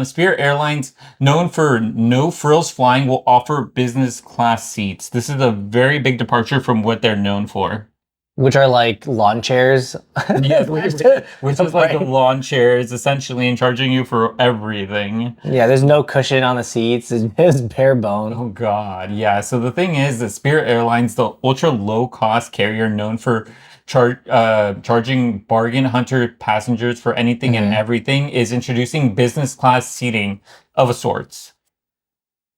Spirit Airlines, known for no frills flying, will offer business class seats. This is a very big departure from what they're known for. Which are like lawn chairs. Yeah, which is like the lawn chairs, essentially, and charging you for everything. Yeah, there's no cushion on the seats. It's bare bone. Oh God, yeah. So the thing is that Spirit Airlines, the ultra low cost carrier known for charging bargain hunter passengers for anything and everything, is introducing business class seating of a sorts.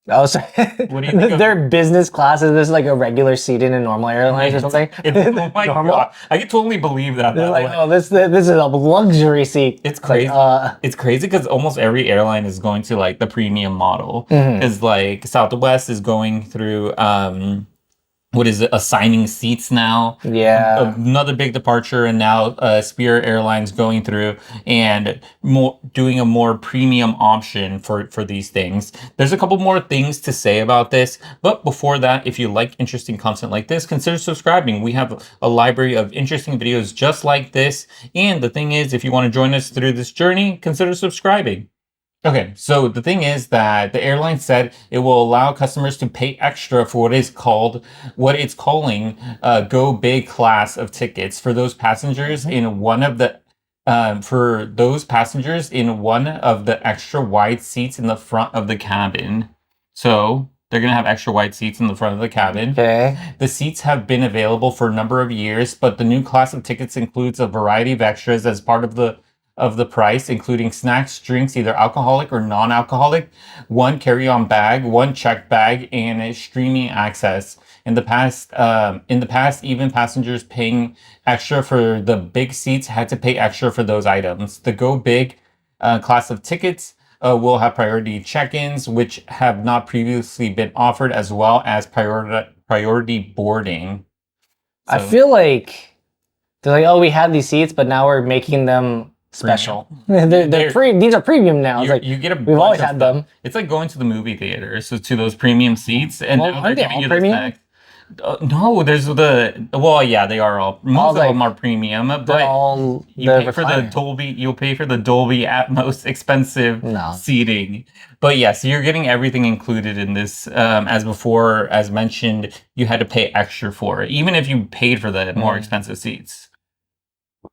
Oh, so What do you think? Their business class is this like a regular seat in a normal airlines or something? Oh my God, I can totally believe that. They're like, oh, this is a luxury seat. It's crazy. It's crazy because almost every airline is going to like the premium model. Is like Southwest is going through what is it, assigning seats now. Yeah. Another big departure, and now Spirit Airlines going through and doing a more premium option for these things. There's a couple more things to say about this, but before that, if you like interesting content like this, consider subscribing. We have a library of interesting videos just like this, and the thing is, if you want to join us through this journey, consider subscribing. Okay, so the thing is that the airline said it will allow customers to pay extra for what it's calling Go Big class of tickets for those passengers in one of the extra wide seats in the front of the cabin. So they're gonna have extra wide seats in the front of the cabin. Okay. The seats have been available for a number of years, but the new class of tickets includes a variety of extras as part of the price, including snacks, drinks, either alcoholic or non-alcoholic, one carry-on bag, one checked bag, and streaming access. In the past, even passengers paying extra for the big seats had to pay extra for those items. The Go Big class of tickets will have priority check-ins, which have not previously been offered, as well as priority boarding. So, I feel like they're like, oh, we had these seats, but now we're making them special. These are premium now. Like, you get we've always had them. It's like going to the movie theater, so to those premium seats, and now they're giving you the snack. No, there's yeah, they are all. Most of them are premium, but you pay for the Dolby. You'll pay for the Dolby Atmos expensive seating. But yeah, so you're getting everything included in this. As before, as mentioned, you had to pay extra for it, even if you paid for the more expensive seats.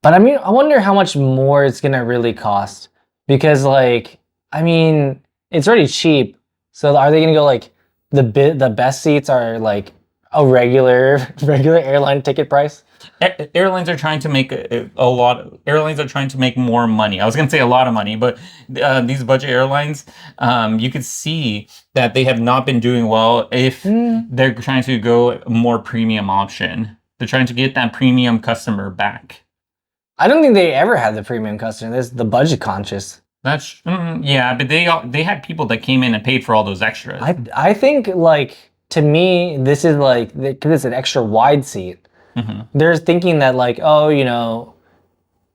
But I mean, I wonder how much more it's gonna really cost, because like, I mean, it's already cheap. So are they gonna go like the best seats are like a regular airline ticket price? Airlines are trying to make Airlines are trying to make more money. I was gonna say a lot of money, but these budget airlines, you could see that they have not been doing well if they're trying to go a more premium option. They're trying to get that premium customer back. I don't think they ever had the premium customer. There's the budget conscious. That's yeah, but they had people that came in and paid for all those extras. I think, like, to me, this is like, because it's an extra wide seat. They're thinking that like, oh, you know,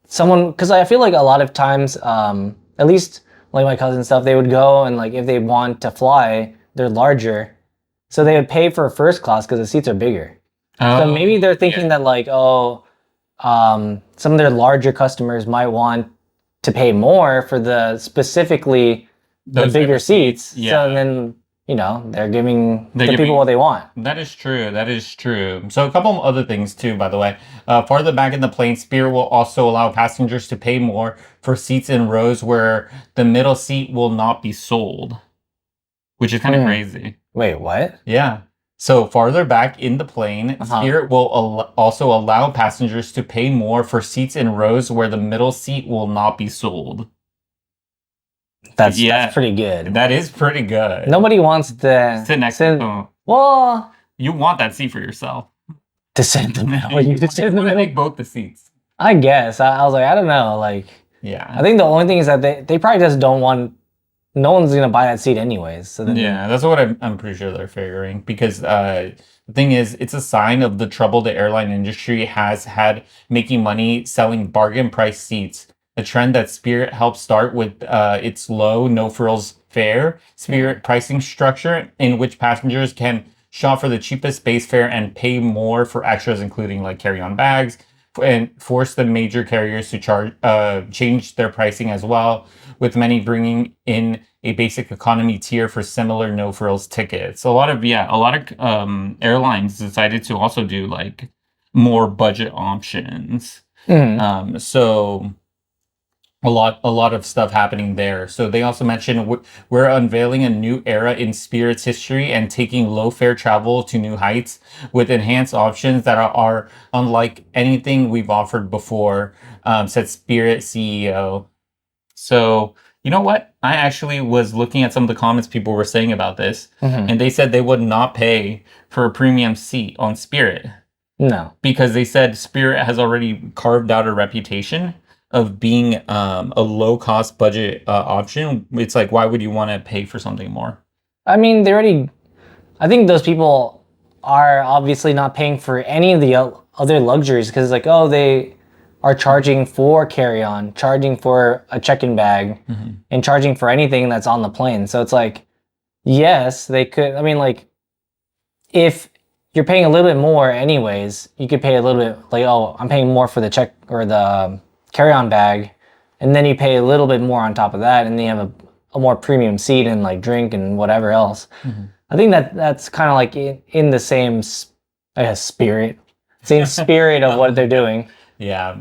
someone, because I feel like a lot of times, at least like my cousin and stuff, they would go and like if they want to fly, they're larger, so they would pay for first class because the seats are bigger. So maybe they're thinking that like, oh. Some of their larger customers might want to pay more for specifically the bigger seats. Yeah. So then, you know, they're giving people what they want. That is true. That is true. So a couple of other things too, by the way. Farther back in the plane, Spirit will also allow passengers to pay more for seats in rows where the middle seat will not be sold, which is kind of crazy. Wait, what? Yeah. So farther back in the plane, Spirit will also allow passengers to pay more for seats in rows where the middle seat will not be sold. That's pretty good. That is pretty good. Nobody wants to sit next to them. Well, you want that seat for yourself. To sit in the middle. You just sit in the middle. Take both the seats. I guess. I was like, I don't know. Like, yeah. I think the only thing is that they probably just don't want. No one's gonna buy that seat anyways. So then, yeah, that's what I'm pretty sure they're figuring, because the thing is, it's a sign of the trouble the airline industry has had making money selling bargain price seats. A trend that Spirit helped start with its low, no frills fare Spirit pricing structure, in which passengers can shop for the cheapest base fare and pay more for extras, including like carry-on bags, and forced the major carriers to change their pricing as well, with many bringing in a basic economy tier for similar no frills tickets. A lot of airlines decided to also do like more budget options. Mhm. So a lot of stuff happening there. So they also mentioned we're unveiling a new era in Spirit's history and taking low fare travel to new heights with enhanced options that are unlike anything we've offered before, said Spirit CEO. So, you know what? I actually was looking at some of the comments people were saying about this, Mhm. and they said they would not pay for a premium seat on Spirit No. because they said Spirit has already carved out a reputation of being a low cost budget option. It's like, why would you want to pay for something more? I mean, they already. I think those people are obviously not paying for any of the other luxuries because, like, oh, they are charging for carry-on, charging for a check-in bag, and charging for anything that's on the plane. So it's like, yes, they could. I mean, like, if you're paying a little bit more, anyways, you could pay a little bit. Like, oh, I'm paying more for the check or the carry-on bag, and then you pay a little bit more on top of that, and then you have a more premium seat and like drink and whatever else. I think that's kind of like in the same, I guess, same spirit of what they're doing. Yeah.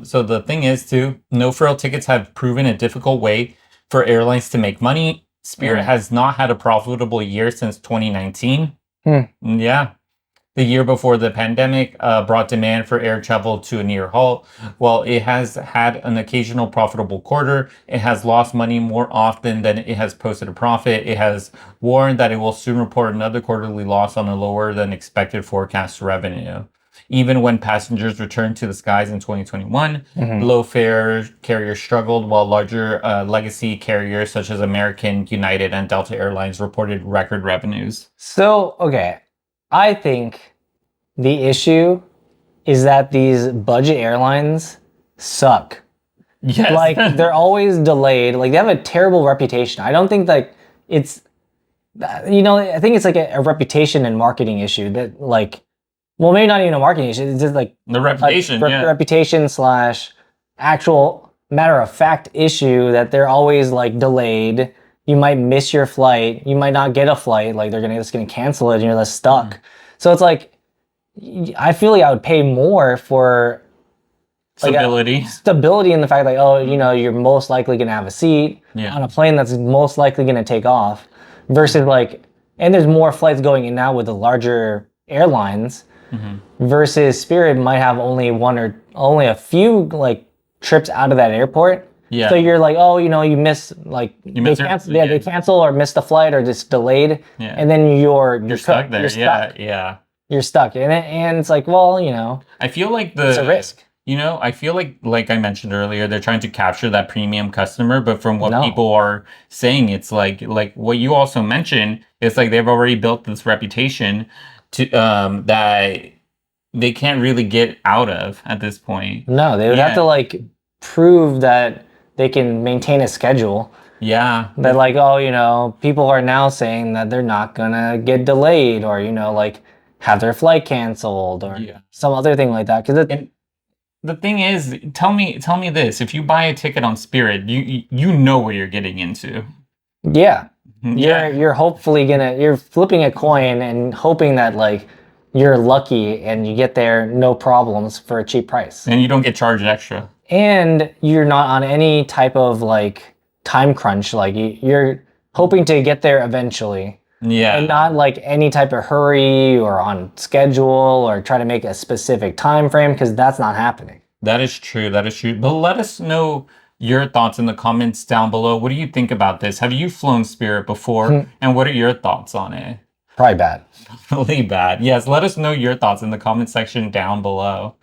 So the thing is, too, no frill tickets have proven a difficult way for airlines to make money. Spirit Mm. has not had a profitable year since 2019. Hmm. Yeah. The year before the pandemic brought demand for air travel to a near halt. While it has had an occasional profitable quarter, it has lost money more often than it has posted a profit. It has warned that it will soon report another quarterly loss on a lower than expected forecast revenue. Even when passengers returned to the skies in 2021, Mhm. low fare carriers struggled, while larger legacy carriers such as American, United, and Delta Airlines reported record revenues. So, okay, I think the issue is that these budget airlines suck. Yes. Like they're always delayed. Like they have a terrible reputation. I don't think like it's I think it's like a reputation and marketing issue that like well maybe not even a marketing issue. It's just like The a reputation, yeah. reputation slash actual matter of fact issue that they're always like delayed. You might miss your flight. You might not get a flight. Like they're just gonna cancel it and you're less stuck. So it's like I feel like I would pay more for like Stability. stability in the fact like oh you're most likely gonna have a seat Yeah. on a plane that's most likely gonna take off versus like and there's more flights going in now with the larger airlines versus Spirit might have only a few like trips out of that airport. Yeah. So you're like, oh, you miss like miss your- they cancel or miss the flight or just delayed, Yeah. and then you're Stuck there. You're stuck. Yeah. You're stuck, and it's like, well, I feel like it's a risk. I feel like I mentioned earlier, they're trying to capture that premium customer, but from what No. people are saying, it's like what you also mentioned, it's like they've already built this reputation to that they can't really get out of at this point. No, they would have Yeah. to like prove that they can maintain a schedule. Yeah. That like, oh, people are now saying that they're not gonna get delayed or like have their flight canceled or Yeah. some other thing like that. Because And the thing is, tell me this: if you buy a ticket on Spirit, you know what you're getting into. yeah, Yeah. you're hopefully you're flipping a coin and hoping that like you're lucky and you get there no problems for a cheap price. And you don't get charged extra. And you're not on any type of like time crunch. Like you're hoping to get there eventually. Yeah. And not like any type of hurry or on schedule or try to make a specific time frame because that's not happening. That is true. That is true. But let us know your thoughts in the comments down below. What do you think about this? Have you flown Spirit before? And what are your thoughts on it? Probably bad. Really bad. Yes, let us know your thoughts in the comment section down below.